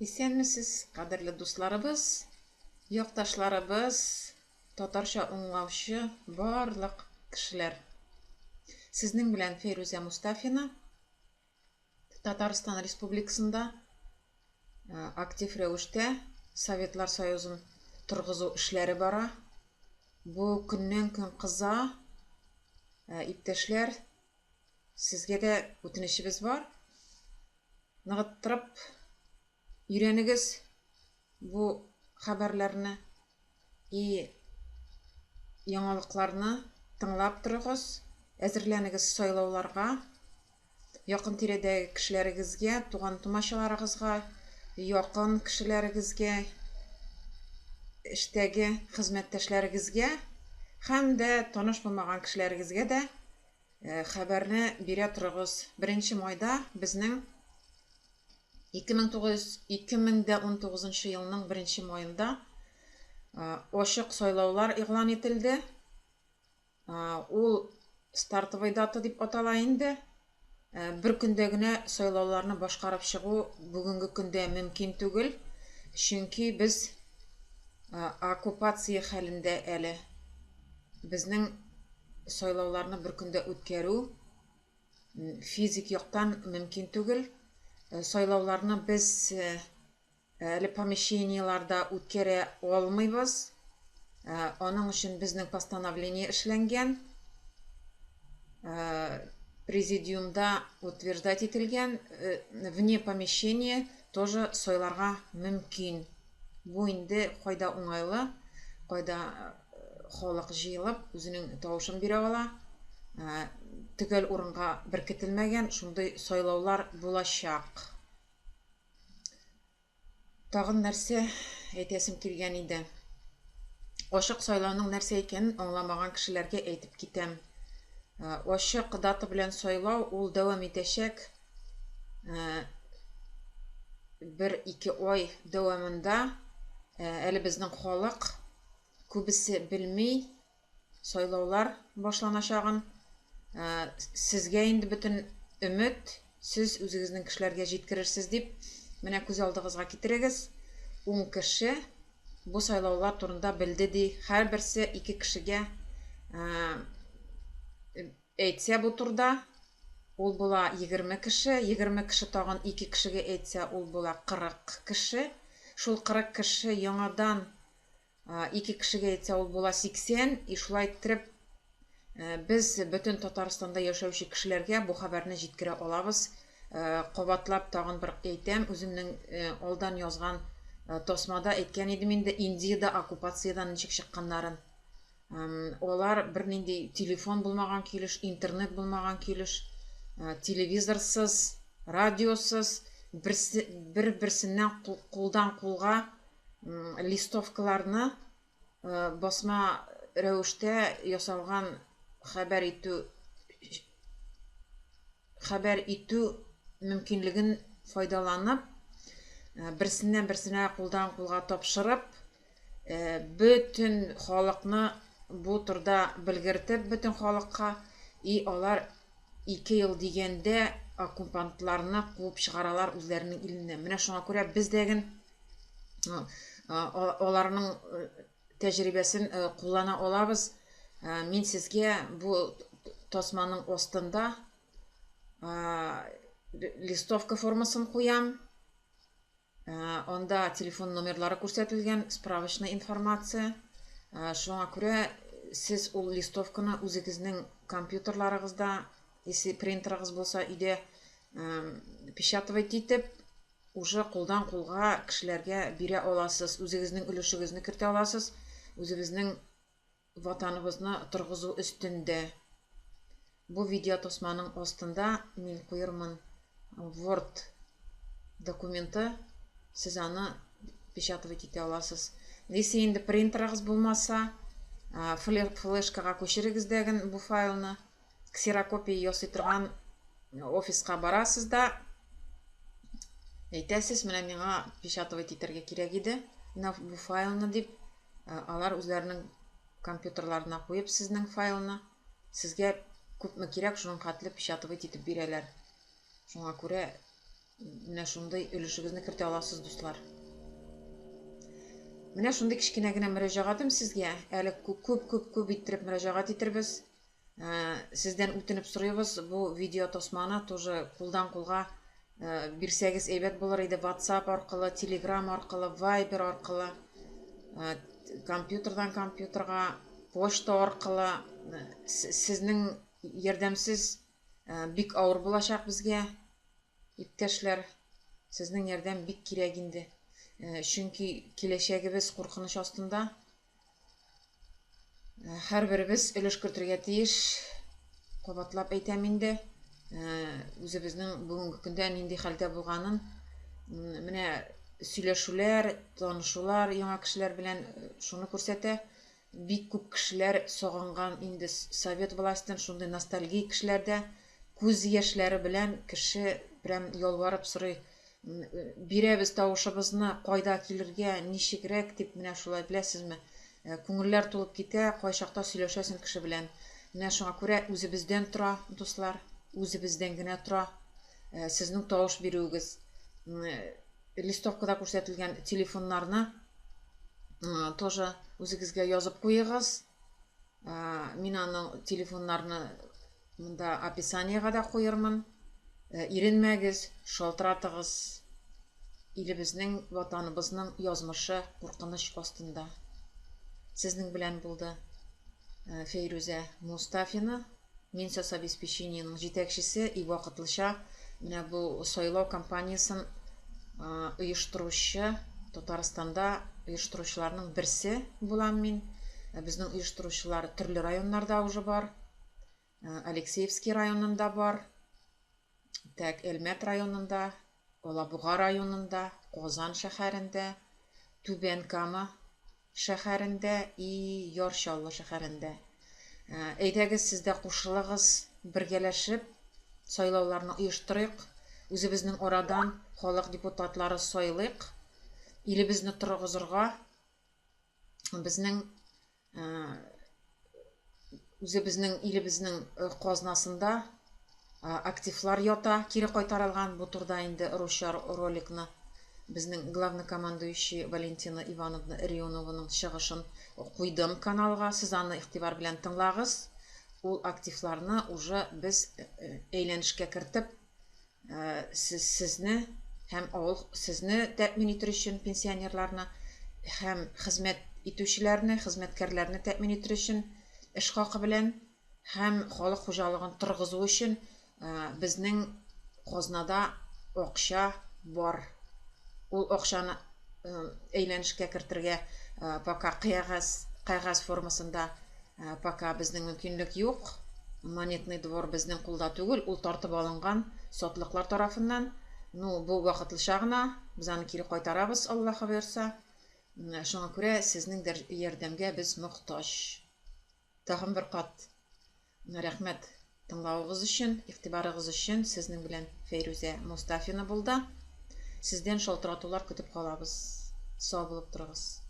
Исәнмесез, кадерле дусларыбыз, якташларыбыз, татарча аңлаучы барлык кешеләр. Сезнең белән Фәйрүзә Мустафина, Татарстан Республикасында актив рәвештә Советлар Союзын торгызу эшләре бара. Бу көннән көн кыза, иптәшләр, сезгә дә үтенечебез бар. Ныгыттырып өйрәнегез бу хәбәрләрне и яңалыкларны тыңлап торыгыз, әзерләнегез сайлауларга, якын тирәдәге кешеләрегезгә, туган-тумачаларыгызга, якын кешеләрегезгә, эштәге хезмәттәшләрегезгә һәм дә таныш булмаган кешеләрегезгә дә хәбәрне бирә торыгыз. 1 майда безнең 2019 елның 1 майында ачык сайлаулар игълан ителде. Ул стартовый дата дип атала инде. Бер көндә генә сайлауларны башкарып чыгу бүгенге көндә мөмкин түгел, чөнки без оккупация хәлендә әле. Безнең сайлауларны бер көндә үткәрү физик яктан мөмкин түгел. Сайлауларны без әле помещениеларда үткәрә алмыйбыз. Аның өчен безнең постановление эшләнгән. Президиумда утверждать ителгән, вне помещения тоже сайларга мөмкин. Бу инде кайда уңайлы, кайда халык җыелып үзенең тавышын бирә ала. Төгәл урынга беркетелмәгән шундый сайлаулар булачак. Тагын нәрсә әйтәсем килгән иде. Ачык сайлауның нәрсә икәнен аңламаган кешеләргә әйтеп китәм. Ачык дата белән сайлау ул дәвам итәчәк. 1-2 ай дәвамында әле безнең халык күбесе белми сайлаулар башланачагын. Сезгә инде бөтен өмет, сез үзегезнең кешеләргә җиткерерсез дип, менә күз алдыгызга китерегез. 10 кеше бу сайлаулар турында белде ди. Һәрберсе 2 кешегә әйтсә бу турда, ул була 20 кеше, 20 кеше тагын 2 кешегә әйтсә, ул була 40 кеше. Шул 40 кеше яңадан 2 кешегә әйтсә, ул була 80. И шулай итеп без бөтен Татарстанда яшәүче кешеләргә бу хәбәрне җиткерә алабыз. Кабатлап тагын бер әйтәм, үземнең алдан язган тасмада әйткән идем инде Индиядә оккупациядән ничек чыкканнарын. Алар бернинди телефон булмаган килеш, интернет булмаган килеш, телевизорсыз, радиосыз, бер-берсеннән кулдан кулга листовкаларны басма рәвештә ясалган хәбәр итү мөмкинлеген файдаланып, берсеннән берсенә кулдан кулга тапшырып, бөтен халыкны бу турда белгертеп, бөтен халыкка, и алар 2 ел дигәндә оккупантларны куып чыгаралар үзләренең иленнән. Менә шуңа күрә бездәген аларның тәҗрибәсен куллана алабыз. Мин сезгә бу тасманың астында листовка формасын куям. Анда телефон номерлары күрсәтелгән, справочная информация. Шуңа күрә сез ул листовканы үзегезнең компьютерларыгызда, если принтерыгыз булса, өйдә печатать итеп, уже кулдан кулга кешеләргә бирә аласыз, үзегезнең өлешегезне кертә аласыз, үзебезнең ватаныбызны торгызу өстендә. Бу видео тасманың астында мин куермын Word документы, сез аны печатать итә аласыз. Если инде принтерыгыз булмаса, флешкага күчерегез дәген бу файлны, ксерокопия ясый торган офиска барасыз да, әйтәсез, менә миңа печатать итәргә кирәк иде, бу файлны дип, алар үзләренең компьютерларына куеп сезнең файлны, сезгә күпме кирәк, шуның хәтле печатать итеп бирәләр. Шуңа күрә менә шундый өлешегезне кертә аласыз, дуслар. Менә шундый кичкенә генә мөрәҗәгатым сезгә. Әле күп иттереп мөрәҗәгат итербез. Сездән үтенеп сорыйбыз, бу видео тосманы тоже кулдан кулга бирсәгез әйбәт булыр иде. WhatsApp аркылы, Telegram аркылы, Viber аркылы, компьютердан компьютерга, почта аркылы. Сезнең ярдәмсез бик авыр булачак безгә. Иптәшләр, сезнең ярдәм бик кирәк инде. Чөнки киләчәгебез куркыныч астында. Һәрберебез өлеш кертергә тиеш. Кабатлап әйтәм инде. Үзебезнең бүгенге көндә нинди хәлдә булганын, менә сөйләшүләр, танышулар яңа кешеләр белән шуны күрсәтә. Бик күп кешеләр сагынган инде совет властен, шундый ностальгик кешеләрдә күз яшьләре белән кеше прям ялварып сорый. Бирәбез тавышыбызны, кайда килергә, ничегрәк дип, менә шулай беләсезме? Күңелләр тулып китә, кайчакта сөйләшәсең кеше белән. Менә шуңа күрә үзебездән тора, дуслар, үзебездән генә тора. Сезнең тавыш бирүегез. Листовкада күрсәтелгән телефоннарны тоже үзегезгә язып куегыз. Мин аның телефоннарны монда описаниега да куермын. Иренмәгез, шалтыратыгыз. Илебезнең, ватаныбызның язмышы куркыныч астында. Сезнең белән булды Фәйрүзә Мустафина, мин соцобеспечениенең җитәкчесе и вакытлыча менә бу сайлау кампаниясын оештыручы, Татарстанда оештыручыларның берсе булам мин. Безнең оештыручылар төрле районнарда уже бар. Алексеевский районында бар. Әлмәт районында, Алабуга районында, Казан шәһәрендә, Түбән Кама шәһәрендә и Ярчаллы шәһәрендә. Әйдәгез, сез дә кушылыгыз, бергәләшеп сайлауларны оештырыйк. Үзебезнең арадан халык депутатлары сайлыйк. Илебезне торгызырга, безнең үзебезнең илебезнең казнасында активлар ята, кире кайтарылган. Бу турда инде русча роликны безнең главнокомандующий Валентина Ивановна Рионованың чыгышын куйдым каналга. Сез аны игътибар белән тыңлагыз. Ул активларны уже без әйләнешкә кертеп, сезне һәм сезне тәэмин итү өчен пенсионерларны һәм хезмәт итүчеләрне, хезмәткәрләрне тәэмин итү өчен эш хакы белән һәм халык хуҗалыгын торгызу өчен безнең казнада акча бар. Ул акчаны әйләнешкә кертергә пока кәгазь формасында пока безнең мөмкинлек юк. Монетный двор безнең кулда түгел, ул тартып алынган сотлыклар тарафыннан. Бу вакытлыча гына, без аны кире кайтарабыз, Аллаһы буйрса. Шуңа күрә сезнең ярдәмгә без мохтаҗ. Тагын бер кат рәхмәт тыңлавыгыз өчен, игътибарыгыз өчен. Сезнең белән Фәйрүзә Мустафина булды. Сездән шалтыратулар көтеп калабыз. Сау булып торыгыз.